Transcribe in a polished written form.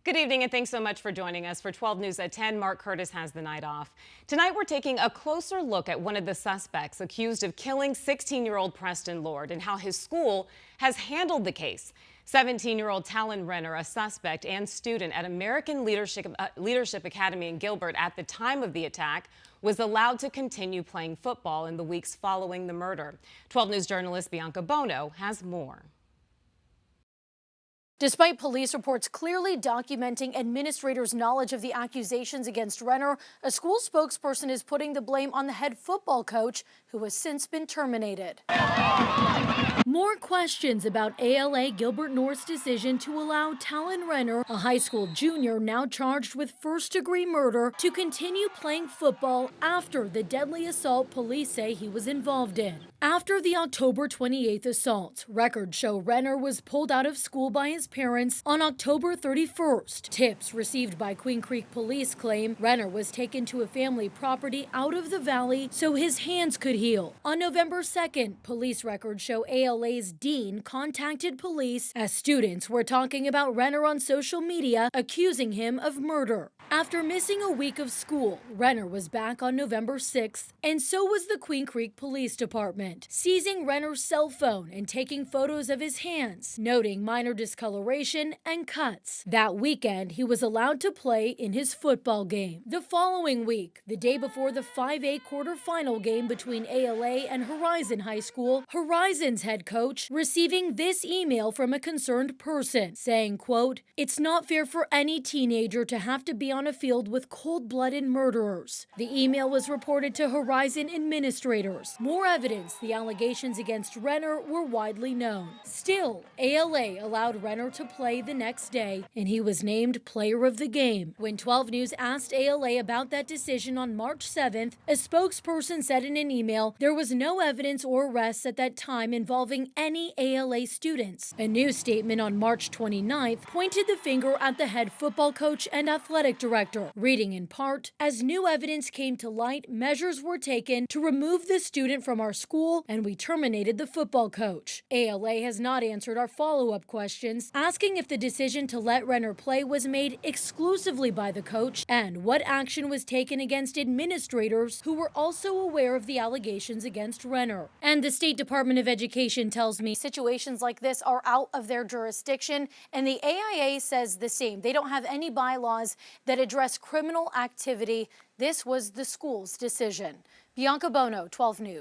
Good evening and thanks so much for joining us. For 12 News at 10, Mark Curtis has the night off. Tonight we're taking a closer look at one of the suspects accused of killing 16-year-old Preston Lord and how his school has handled the case. 17-year-old Talan Renner, a suspect and student at American Leadership Academy in Gilbert at the time of the attack, was allowed to continue playing football in the weeks following the murder. 12 News journalist Bianca Bono has more. Despite police reports clearly documenting administrators' knowledge of the accusations against Renner, a school spokesperson is putting the blame on the head football coach, who has since been terminated. More questions about ALA Gilbert North's decision to allow Talan Renner, a high school junior now charged with first-degree murder, to continue playing football after the deadly assault police say he was involved in. After the October 28th assault, records show Renner was pulled out of school by his parents on October 31st. Tips received by Queen Creek police claim Renner was taken to a family property out of the valley so his hands could heal. On November 2nd, police records show ALA's dean contacted police as students were talking about Renner on social media, accusing him of murder. After missing a week of school, Renner was back on November 6th, and so was the Queen Creek Police Department, seizing Renner's cell phone and taking photos of his hands, noting minor discoloration and cuts. That weekend, he was allowed to play in his football game. The following week, the day before the 5A quarterfinal game between ALA and Horizon High School, Horizon's head coach receiving this email from a concerned person, saying, quote, "It's not fair for any teenager to have to be on a field with cold-blooded murderers." The email was reported to Horizon administrators. More evidence the allegations against Renner were widely known. Still, ALA allowed Renner to play the next day, and he was named player of the game. When 12 News asked ALA about that decision on March 7th, a spokesperson said in an email there was no evidence or arrests at that time involving any ALA students. A news statement on March 29th pointed the finger at the head football coach and athletic director, reading in part, "As new evidence came to light, measures were taken to remove the student from our school and we terminated the football coach." ALA has not answered our follow-up questions, asking if the decision to let Renner play was made exclusively by the coach and what action was taken against administrators who were also aware of the allegations against Renner. And the State Department of Education tells me situations like this are out of their jurisdiction, and the AIA says the same. They don't have any bylaws that address criminal activity. This was the school's decision. Bianca Bono, 12 News.